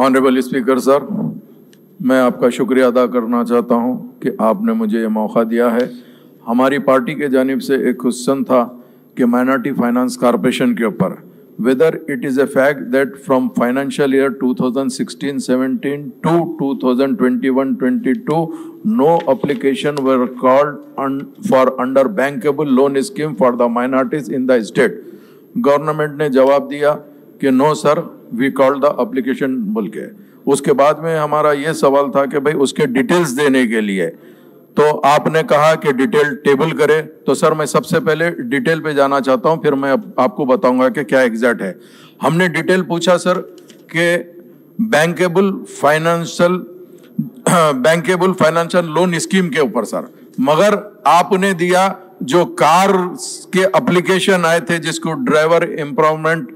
Honourable speaker sir, मैं आपका शुक्रिया अदा करना चाहता हूं कि आपने मुझे ये मौका दिया है। हमारी पार्टी के जानिब से एक क्वेश्चन था कि माइनॉरिटी फाइनेंस कॉरपोरेशन के ऊपर whether it is a fact that from financial year 2016-17 to 2021-22 no application were called for under bankable loan scheme for the minorities in the state. Government ने जवाब दिया कि no sir, we called the application बोल के। उसके बाद में हमारा ये सवाल था कि भाई उसके डिटेल्स देने के लिए तो आपने कहा कि डिटेल टेबल करे। तो सर मैं सबसे पहले डिटेल पे जाना चाहता हूं, फिर मैं आपको बताऊंगा कि क्या एग्जैक्ट है। हमने डिटेल पूछा सर कि बैंकेबल फाइनेंशियल लोन स्कीम के ऊपर सर, मगर आपने दिया जो कार के एप्लीकेशन आए थे जिसको ड्राइवर एम्पावरमेंट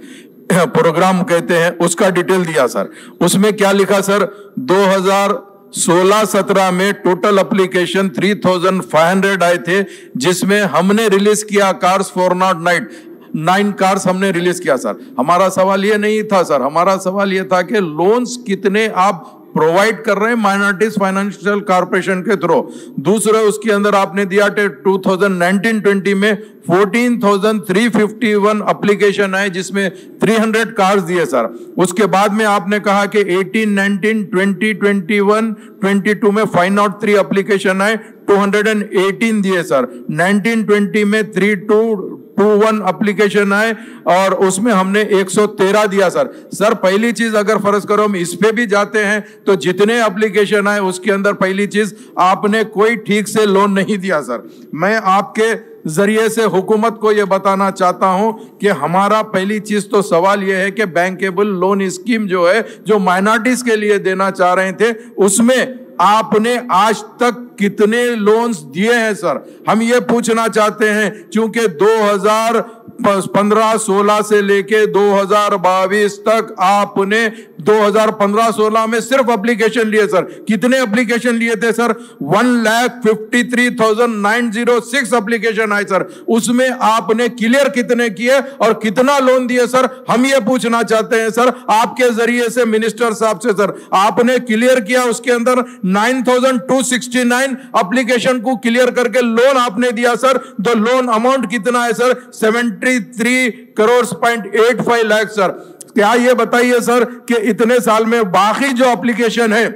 प्रोग्राम कहते हैं, उसका डिटेल दिया सर। उसमें क्या लिखा सर, 2016-17 में टोटल एप्लीकेशन 3500 आए थे, जिसमें हमने रिलीज किया कार्स 409 कार्स हमने रिलीज किया सर। हमारा सवाल ये नहीं था सर, हमारा सवाल ये था कि लोन्स कितने आप प्रोवाइड कर रहे हैं माइनॉरिटीज फाइनेंशियल कॉर्पोरेशन के थ्रू। दूसरा उसके अंदर आपने दिया 2019-20 में 14,351 एप्लीकेशन आए, जिसमें 300 कार्स दिए सर। उसके बाद में आपने कहा कि 18, 19, 20, 21, 22 में 503 एप्लीकेशन आए, 218 दिए सर। 19-20 में 3221 एप्लीकेशन आए और उसमें हमने 113 दिया सर। सर पहली चीज अगर फर्ज करो हम इस पे भी जाते हैं तो जितने एप्लीकेशन आए उसके अंदर पहली चीज आपने कोई ठीक से लोन नहीं दिया सर। मैं आपके जरिए से हुकूमत को यह बताना चाहता हूं कि हमारा पहली चीज तो सवाल यह है कि बैंकेबल लोन स्कीम जो है, जो माइनॉरिटीज के लिए देना चाह रहे थे, उसमें आपने आज तक कितने लोन्स दिए हैं सर, हम ये पूछना चाहते हैं। क्योंकि 2015-16 से लेके 2022 तक आपने 2015-16 में सिर्फ एप्लीकेशन लिए सर। कितने एप्लीकेशन लिए थे सर? 1,53,906 एप्लीकेशन आए सर। उसमें आपने क्लियर कितने किए और कितना लोन दिए सर, हम ये पूछना चाहते हैं सर आपके जरिए से मिनिस्टर साहब से। सर आपने क्लियर किया, उसके अंदर 9,269 एप्लीकेशन को क्लियर करके लोन आपने दिया सर। तो लोन अमाउंट कितना है सर? 73.85 लाख सर। क्या ये बताइए सर कि इतने साल में बाकी जो एप्लीकेशन है,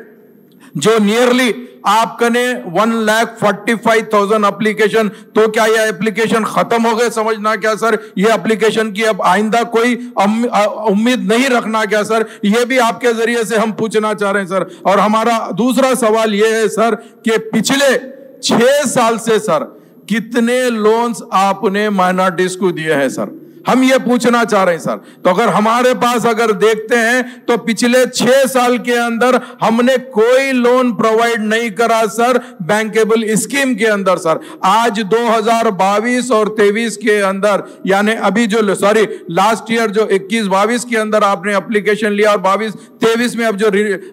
जो नियरली आपने 1,45,000 एप्लीकेशन, तो क्या ये एप्लीकेशन खत्म हो गए समझना क्या सर? ये एप्लीकेशन की अब आइंदा कोई उम्मीद नहीं रखना क्या सर? ये भी आपके जरिए से हम पूछना चाह रहे हैं सर। और हमारा दूसरा सवाल ये है सर कि पिछले 6 साल से सर कितने लोन्स आपने माइनॉरिटीज को दिए हैं सर, हम ये पूछना चाह रहे हैं सर। तो अगर हमारे पास अगर देखते हैं तो पिछले 6 साल के अंदर हमने कोई लोन प्रोवाइड नहीं करा सर बैंकेबल स्कीम के अंदर सर। आज 2022 और 23 के अंदर, यानी अभी जो लास्ट ईयर जो 21-22 के अंदर आपने एप्लीकेशन लिया और 22-23 में अब जो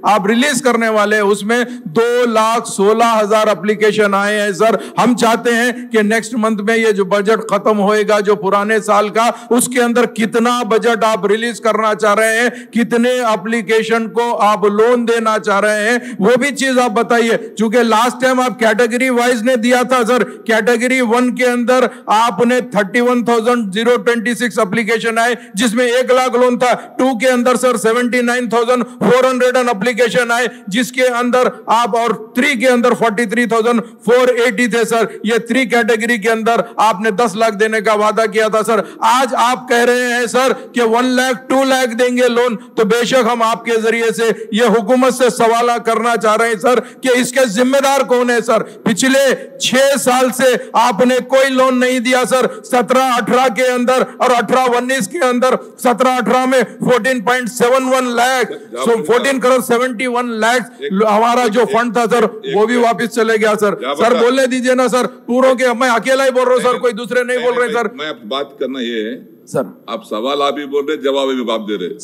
आप रिलीज करने वाले हैं उसमें 2,16,000 एप्लीकेशन आए हैं सर। हम चाहते हैं कि नेक्स्ट मंथ में ये जो बजट खत्म होएगा जो पुराने साल का, उसके अंदर कितना बजट आप रिलीज करना चाह रहे हैं, कितने एप्लीकेशन को आप लोन देना चाह रहे हैं, वो भी चीज आप बताइए। क्योंकि लास्ट टाइम आप कैटेगरी वाइज ने दिया था सर। कैटेगरी 1 के अंदर आपने 31,026 एप्लीकेशन आए, जिसमें 1 लाख लोन था। 2 के अंदर सर 79,400 एप्लीकेशन आए, जिसके अंदर आप, और 3 के अंदर 43,480 थे सर। ये 3 कैटेगरी के अंदर आपने 10 लाख देने का वादा किया था सर। आज आप कह रहे हैं सर कि 1 लाख 2 लाख देंगे लोन। तो बेशक हम आपके जरिए से ये हुकूमत से सवाल करना चाह रहे हैं सर कि इसके जिम्मेदार कौन है सर। पिछले 6 साल से आपने कोई लोन नहीं दिया सर। 17-18 के अंदर और 18-19 के अंदर, 17-18 में 14.71 लाख, 14,71 लाख हमारा जो फंड था सर वो भी वापस चले गया सर। सर बोलने दीजिए ना सर, पूरों के, मैं अकेला ही बोल रहा हूं सर, कोई दूसरे नहीं बोल रहे सर। मैं बात करना ये है सर, आप सवाल आप ही बोल रहे, जवाब भी आप दे रहे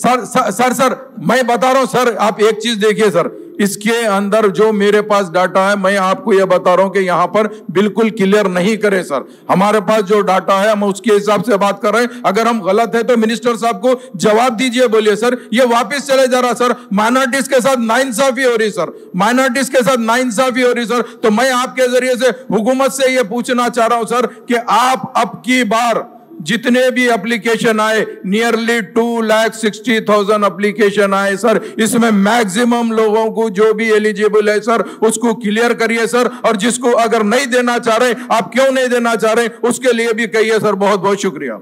सर। मैं बता रहा हूं सर, आप एक चीज देखिए सर, इसके अंदर जो मेरे पास डाटा है, मैं आपको यह बता रहा हूं कि यहां पर बिल्कुल क्लियर नहीं करे सर। हमारे पास जो डाटा है हम उसके हिसाब से बात कर रहे हैं। अगर हम गलत है तो मिनिस्टर साहब को जवाब दीजिए, बोलिए सर ये वापस चले जा रहा सर, माइनॉरिटीज के साथ नाइंसाफी हो रही सर, माइनॉरिटीज के साथ नाइंसाफी हो रही सर। तो मैं आपके जरिए से हुकूमत से यह पूछना चाह रहा हूं सर कि आप अब की बार जितने भी एप्लीकेशन आए, नियरली 2,60,000 एप्लीकेशन आए सर, इसमें मैक्सिमम लोगों को जो भी एलिजिबल है सर उसको क्लियर करिए सर, और जिसको अगर नहीं देना चाह रहे, आप क्यों नहीं देना चाह रहे उसके लिए भी कहिए सर। बहुत बहुत शुक्रिया।